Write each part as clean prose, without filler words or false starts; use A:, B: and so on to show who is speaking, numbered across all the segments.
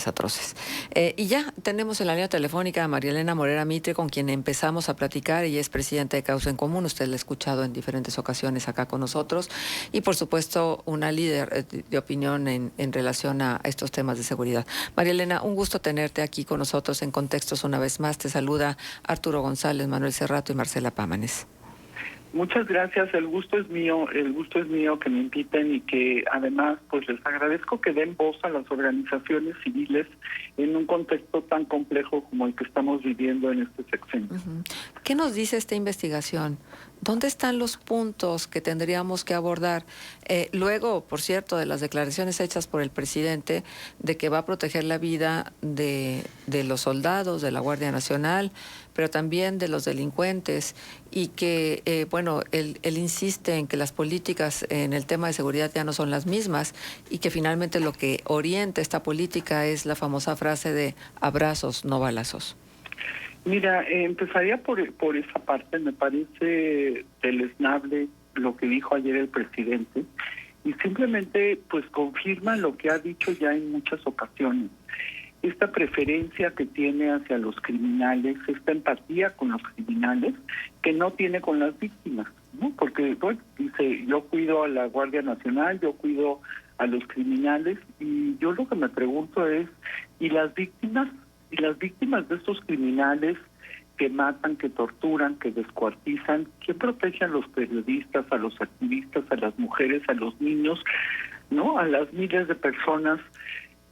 A: atroces. Y ya tenemos en la línea telefónica a María Elena Morera Mitre, con quien empezamos a platicar. Ella es presidenta de Causa en Común. Usted la ha escuchado en diferentes ocasiones acá con nosotros. Y, por supuesto, una líder de opinión en relación a estos temas de seguridad. María Elena, un gusto tenerte aquí con nosotros en Contextos una vez más. Te saluda Arturo González, Manuel Cerrato y Marcela Pámanes.
B: Muchas gracias, el gusto es mío que me inviten y que además pues les agradezco que den voz a las organizaciones civiles en un contexto tan complejo como el que estamos viviendo en este sexenio.
A: ¿Qué nos dice esta investigación? ¿Dónde están los puntos que tendríamos que abordar? Luego, por cierto, de las declaraciones hechas por el presidente de que va a proteger la vida de los soldados, de la Guardia Nacional, pero también de los delincuentes, y que, él insiste en que las políticas en el tema de seguridad ya no son las mismas y que finalmente lo que orienta esta política es la famosa frase de abrazos, no balazos.
B: Mira, empezaría por esa parte. Me parece deleznable lo que dijo ayer el presidente y simplemente pues confirma lo que ha dicho ya en muchas ocasiones. Esta preferencia que tiene hacia los criminales, esta empatía con los criminales que no tiene con las víctimas, ¿no? Porque dice, yo cuido a la Guardia Nacional, yo cuido a los criminales, y yo lo que me pregunto es, ¿y las víctimas? ¿Y las víctimas de estos criminales que matan, que torturan, que descuartizan? ¿Quién protege a los periodistas, a los activistas, a las mujeres, a los niños, ¿no? A las miles de personas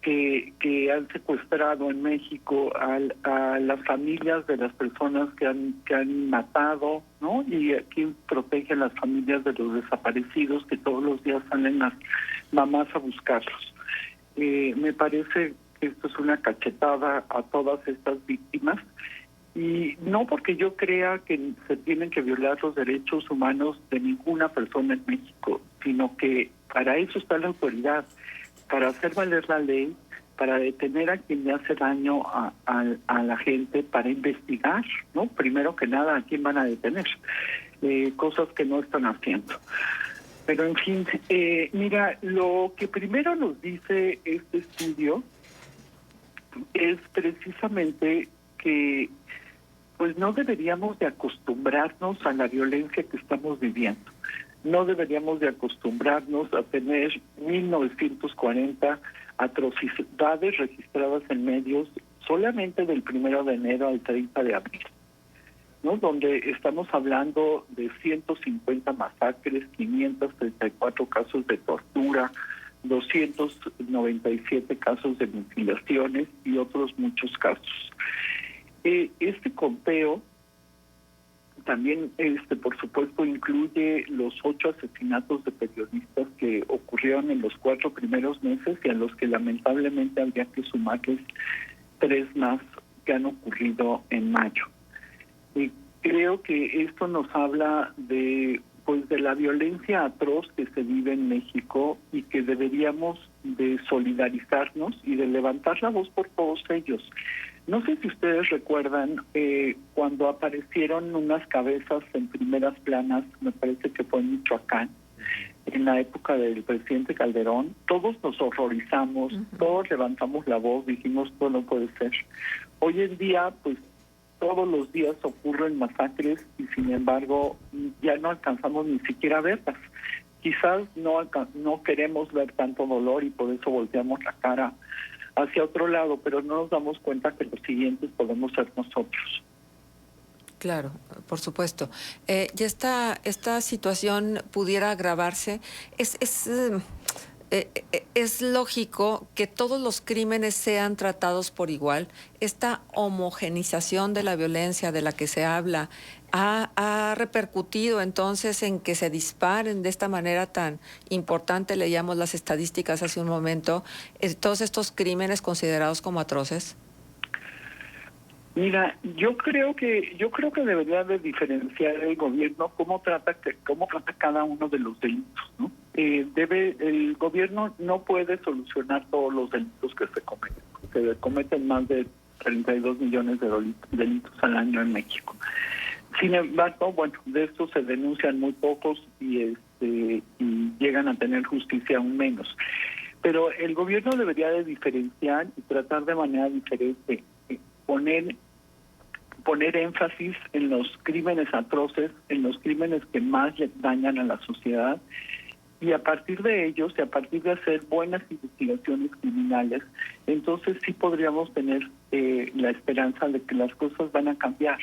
B: que han secuestrado en México, a las familias de las personas que han matado, ¿no? Y quién protege a las familias de los desaparecidos, que todos los días salen las mamás a buscarlos. Me parece que esto es una cachetada a todas estas víctimas, y no porque yo crea que se tienen que violar los derechos humanos de ninguna persona en México, sino que para eso está la autoridad, para hacer valer la ley, para detener a quien le hace daño a la gente, para investigar, ¿no? Primero que nada, a quién van a detener, cosas que no están haciendo. Pero en fin, mira, lo que primero nos dice este estudio es precisamente que pues no deberíamos de acostumbrarnos a la violencia que estamos viviendo. No deberíamos de acostumbrarnos a tener 1940 atrocidades registradas en medios solamente del 1 de enero al 30 de abril, ¿no? Donde estamos hablando de 150 masacres, 534 casos de tortura, 297 casos de mutilaciones y otros muchos casos. Este conteo también, por supuesto, incluye los 8 asesinatos de periodistas que ocurrieron en los 4 primeros meses y a los que lamentablemente habría que sumarles 3 más que han ocurrido en mayo. Y creo que esto nos habla de la violencia atroz que se vive en México y que deberíamos de solidarizarnos y de levantar la voz por todos ellos. No sé si ustedes recuerdan cuando aparecieron unas cabezas en primeras planas, me parece que fue en Michoacán, en la época del presidente Calderón. Todos nos horrorizamos, todos levantamos la voz, dijimos, esto no puede ser. Hoy en día, pues todos los días ocurren masacres y sin embargo ya no alcanzamos ni siquiera a verlas. Quizás no queremos ver tanto dolor y por eso volteamos la cara hacia otro lado, pero no nos damos cuenta que los siguientes podemos ser nosotros.
A: Claro, por supuesto. Y esta situación pudiera agravarse. Es lógico que todos los crímenes sean tratados por igual. Esta homogenización de la violencia de la que se habla ha repercutido entonces en que se disparen de esta manera tan importante. Leíamos las estadísticas hace un momento, todos estos crímenes considerados como atroces.
B: Mira, yo creo que debería de diferenciar el gobierno cómo trata cada uno de los delitos, ¿no? El gobierno no puede solucionar todos los delitos que se cometen. Se cometen más de 32 millones de delitos al año en México. Sin embargo, de estos se denuncian muy pocos y llegan a tener justicia aún menos. Pero el gobierno debería de diferenciar y tratar de manera diferente, poner énfasis en los crímenes atroces, en los crímenes que más le dañan a la sociedad, y a partir de ellos, y a partir de hacer buenas investigaciones criminales, entonces sí podríamos tener la esperanza de que las cosas van a cambiar.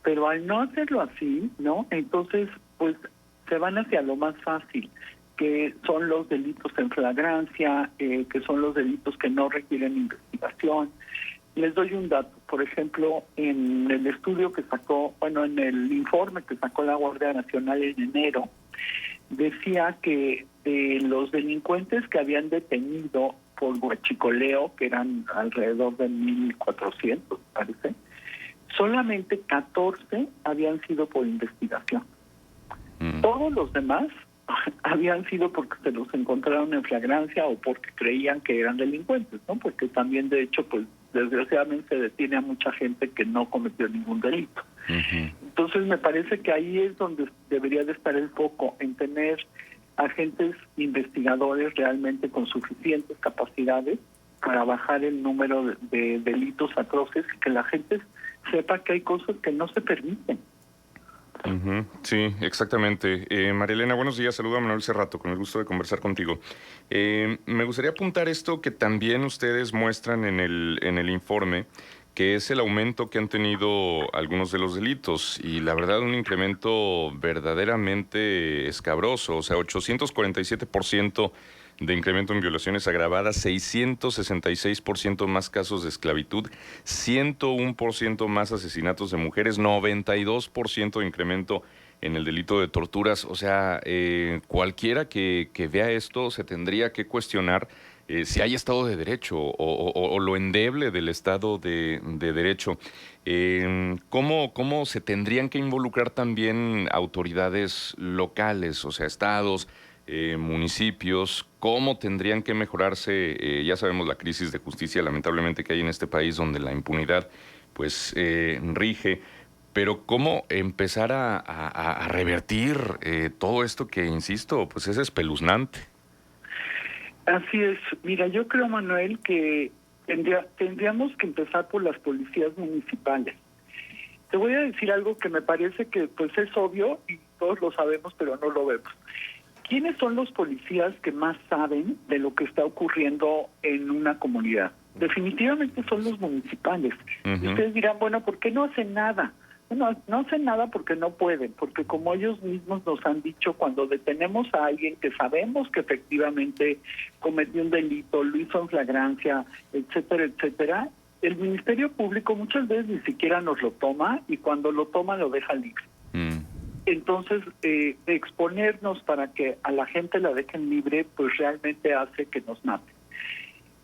B: Pero al no hacerlo así, ¿no? Entonces, pues se van hacia lo más fácil, que son los delitos en flagrancia, que son los delitos que no requieren investigación. Les doy un dato. Por ejemplo, en el estudio que sacó, en el informe que sacó la Guardia Nacional en enero, decía que los delincuentes que habían detenido por huachicoleo, que eran alrededor de 1,400, parece, solamente 14 habían sido por investigación. Todos los demás habían sido porque se los encontraron en flagrancia o porque creían que eran delincuentes, ¿no? Porque también, de hecho, pues desgraciadamente se detiene a mucha gente que no cometió ningún delito. Entonces me parece que ahí es donde debería de estar el foco, en tener agentes investigadores realmente con suficientes capacidades para bajar el número de delitos atroces y que la gente sepa que hay cosas que no se permiten.
C: Sí, exactamente. María Elena, buenos días. Saludo a Manuel Cerrato, con el gusto de conversar contigo. Me gustaría apuntar esto que también ustedes muestran en el informe, que es el aumento que han tenido algunos de los delitos y la verdad un incremento verdaderamente escabroso, o sea, 847% de incremento en violaciones agravadas, 666% más casos de esclavitud, 101% más asesinatos de mujeres, 92% de incremento en el delito de torturas. O sea, cualquiera que vea esto se tendría que cuestionar si hay Estado de Derecho o lo endeble del Estado de Derecho. ¿Cómo se tendrían que involucrar también autoridades locales, o sea, estados, municipios? ¿Cómo tendrían que mejorarse? Ya sabemos la crisis de justicia lamentablemente que hay en este país, donde la impunidad pues rige. Pero ¿cómo empezar a revertir todo esto que, insisto, pues es espeluznante?
B: Así es. Mira, yo creo, Manuel, que tendríamos que empezar por las policías municipales. Te voy a decir algo que me parece que pues es obvio y todos lo sabemos, pero no lo vemos. ¿Quiénes son los policías que más saben de lo que está ocurriendo en una comunidad? Definitivamente son los municipales. Y ustedes dirán, bueno, ¿por qué no hacen nada? Bueno, no hacen nada porque no pueden, porque como ellos mismos nos han dicho, cuando detenemos a alguien que sabemos que efectivamente cometió un delito, lo hizo en flagrancia, etcétera, etcétera, el Ministerio Público muchas veces ni siquiera nos lo toma y cuando lo toma lo deja libre. Entonces, exponernos para que a la gente la dejen libre, pues realmente hace que nos maten.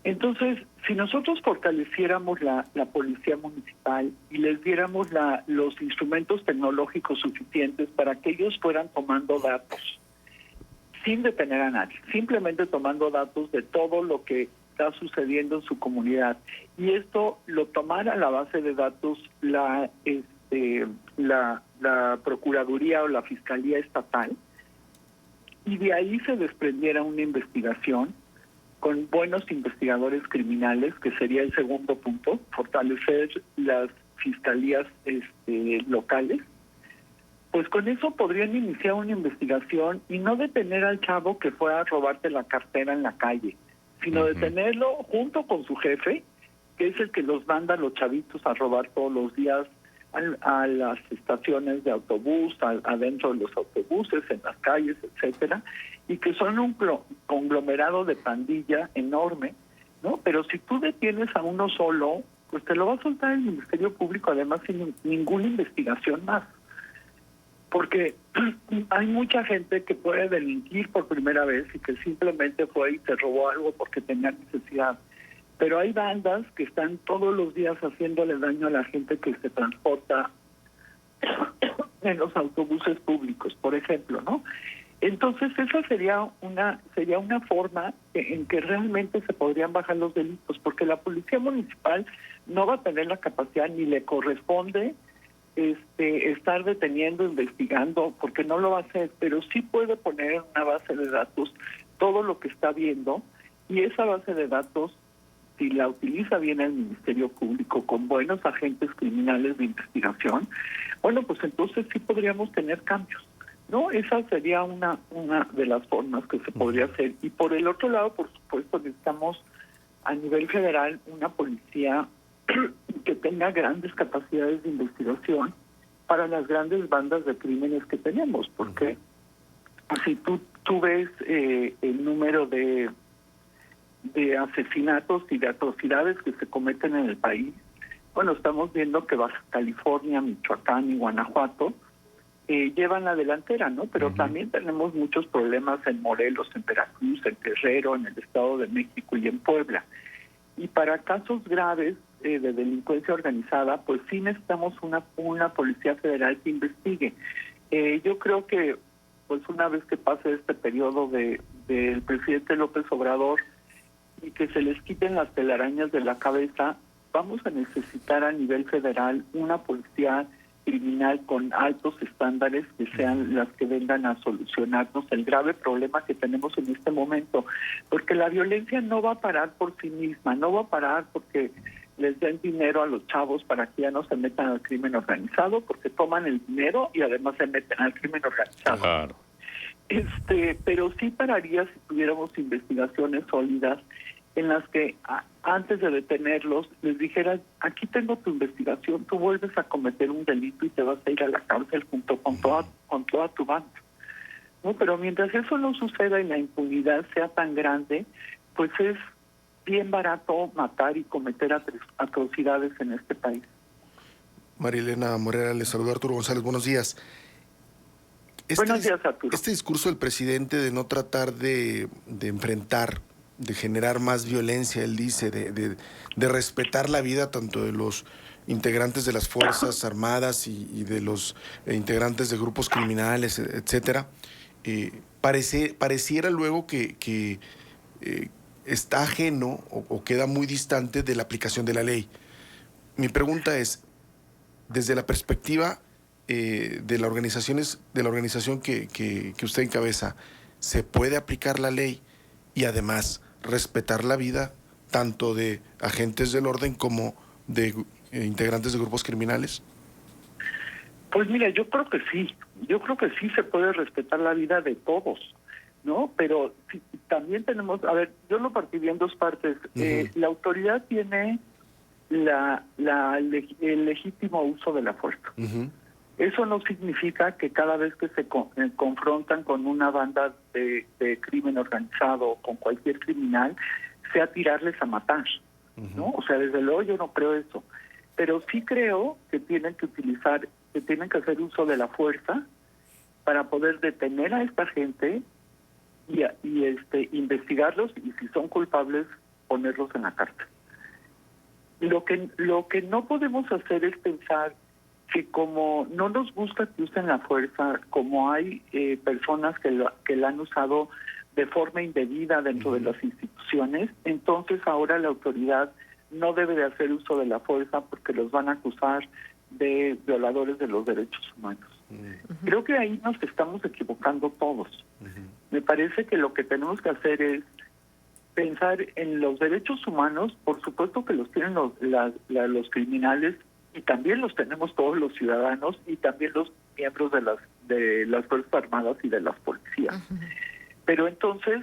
B: Entonces, si nosotros fortaleciéramos la policía municipal y les diéramos los instrumentos tecnológicos suficientes para que ellos fueran tomando datos, sin detener a nadie, simplemente tomando datos de todo lo que está sucediendo en su comunidad, y esto lo tomara a la base de datos la Procuraduría o la Fiscalía Estatal, y de ahí se desprendiera una investigación con buenos investigadores criminales, que sería el segundo punto, fortalecer las fiscalías locales, pues con eso podrían iniciar una investigación y no detener al chavo que fue a robarte la cartera en la calle, sino detenerlo junto con su jefe, que es el que los manda a los chavitos a robar todos los días a las estaciones de autobús, adentro de los autobuses, en las calles, etcétera, y que son un conglomerado de pandilla enorme, ¿no? Pero si tú detienes a uno solo, pues te lo va a soltar el Ministerio Público, además sin ninguna investigación más. Porque hay mucha gente que puede delinquir por primera vez y que simplemente fue y se robó algo porque tenía necesidad. Pero hay bandas que están todos los días haciéndole daño a la gente que se transporta en los autobuses públicos, por ejemplo, ¿no? Entonces esa sería una forma en que realmente se podrían bajar los delitos, porque la policía municipal no va a tener la capacidad ni le corresponde estar deteniendo, investigando, porque no lo va a hacer, pero sí puede poner en una base de datos todo lo que está viendo Y esa base de datos, si la utiliza bien el Ministerio Público con buenos agentes criminales de investigación, bueno, pues entonces sí podríamos tener cambios, ¿no? Esa sería una de las formas que se podría hacer. Y por el otro lado, por supuesto, necesitamos a nivel federal una policía que tenga grandes capacidades de investigación para las grandes bandas de crímenes que tenemos, porque si tú ves el número de asesinatos y de atrocidades que se cometen en el país, bueno, estamos viendo que Baja California, Michoacán y Guanajuato llevan la delantera, ¿no? Pero también tenemos muchos problemas en Morelos, en Veracruz, en Guerrero, en el Estado de México y en Puebla. Y para casos graves de delincuencia organizada, pues sí necesitamos una policía federal que investigue. Yo creo que, pues una vez que pase este periodo del presidente López Obrador y que se les quiten las telarañas de la cabeza, vamos a necesitar a nivel federal una policía criminal con altos estándares que sean las que vengan a solucionarnos el grave problema que tenemos en este momento, porque la violencia no va a parar por sí misma, no va a parar porque les den dinero a los chavos para que ya no se metan al crimen organizado, porque toman el dinero y además se meten al crimen organizado.
C: Claro.
B: Pero sí pararía si tuviéramos investigaciones sólidas en las que antes de detenerlos les dijeran, aquí tengo tu investigación, tú vuelves a cometer un delito y te vas a ir a la cárcel junto con toda tu banda, ¿no? Pero mientras eso no suceda y la impunidad sea tan grande, pues es bien barato matar y cometer atrocidades en este país.
D: María Elena Morera, le saluda Arturo González, buenos días.
B: Buenos días, Arturo.
D: Este discurso del presidente de no tratar de enfrentar, de generar más violencia, él dice, de respetar la vida tanto de los integrantes de las Fuerzas Armadas y de los integrantes de grupos criminales, etcétera, pareciera luego que está ajeno o queda muy distante de la aplicación de la ley. Mi pregunta es, desde la perspectiva de la organización que usted encabeza, ¿se puede aplicar la ley y además respetar la vida tanto de agentes del orden como de integrantes de grupos criminales?
B: Pues mira, yo creo que sí se puede respetar la vida de todos, ¿no? Pero sí, también tenemos, a ver, yo lo partiría en dos partes. La autoridad tiene el legítimo uso de la fuerza. Eso no significa que cada vez que se confrontan con una banda de crimen organizado o con cualquier criminal, sea tirarles a matar, ¿no? O sea, desde luego yo no creo eso. Pero sí creo que tienen que hacer uso de la fuerza para poder detener a esta gente y investigarlos y si son culpables, ponerlos en la cárcel. Lo que no podemos hacer es pensar que como no nos gusta que usen la fuerza, como hay personas que la han usado de forma indebida dentro de las instituciones, entonces ahora la autoridad no debe de hacer uso de la fuerza porque los van a acusar de violadores de los derechos humanos. Creo que ahí nos estamos equivocando todos. Me parece que lo que tenemos que hacer es pensar en los derechos humanos, por supuesto que los tienen los criminales, y también los tenemos todos los ciudadanos y también los miembros de las Fuerzas Armadas y de las policías. Pero entonces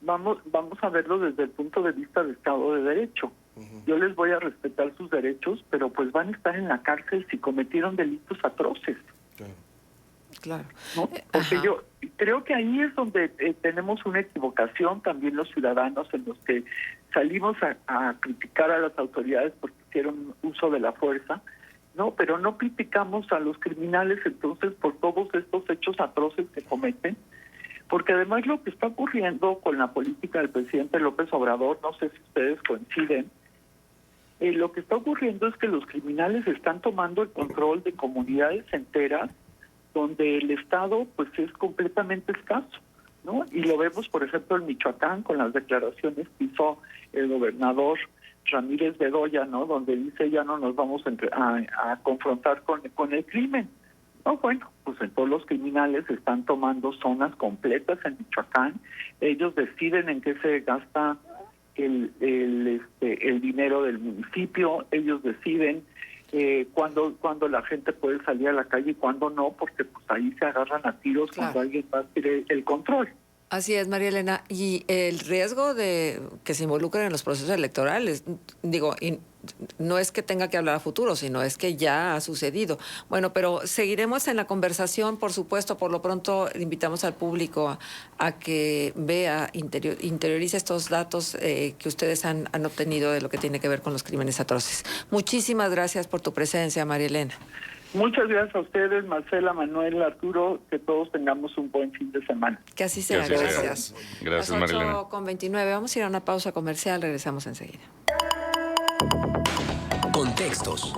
B: vamos a verlo desde el punto de vista de Estado de Derecho. Yo les voy a respetar sus derechos, pero pues van a estar en la cárcel si cometieron delitos atroces.
A: Claro.
B: ¿No? Porque yo creo que ahí es donde tenemos una equivocación también los ciudadanos, en los que salimos a criticar a las autoridades porque hicieron uso de la fuerza, no, pero no criticamos a los criminales entonces por todos estos hechos atroces que cometen, porque además lo que está ocurriendo con la política del presidente López Obrador, no sé si ustedes coinciden, lo que está ocurriendo es que los criminales están tomando el control de comunidades enteras donde el Estado pues es completamente escaso, ¿no? Y lo vemos, por ejemplo, en Michoacán con las declaraciones que hizo el gobernador Ramírez Bedoya, ¿no? Donde dice ya no nos vamos a confrontar con el crimen. No, bueno, pues entonces los criminales están tomando zonas completas en Michoacán. Ellos deciden en qué se gasta el dinero del municipio. Ellos deciden cuándo la gente puede salir a la calle y cuándo no, porque pues ahí se agarran a tiros cuando alguien va a tener el control.
A: Así es, María Elena. Y el riesgo de que se involucren en los procesos electorales, digo, no es que tenga que hablar a futuro, sino es que ya ha sucedido. Bueno, pero seguiremos en la conversación, por supuesto. Por lo pronto invitamos al público a que vea, interiorice estos datos que ustedes han obtenido de lo que tiene que ver con los crímenes atroces. Muchísimas gracias por tu presencia, María Elena.
B: Muchas gracias a ustedes, Marcela, Manuel, Arturo, que todos tengamos un buen fin de semana.
A: Que así sea,
C: Que así sea.
A: gracias.
C: Gracias, María Elena.
A: 8:29, vamos a ir a una pausa comercial, regresamos enseguida.
E: Contextos.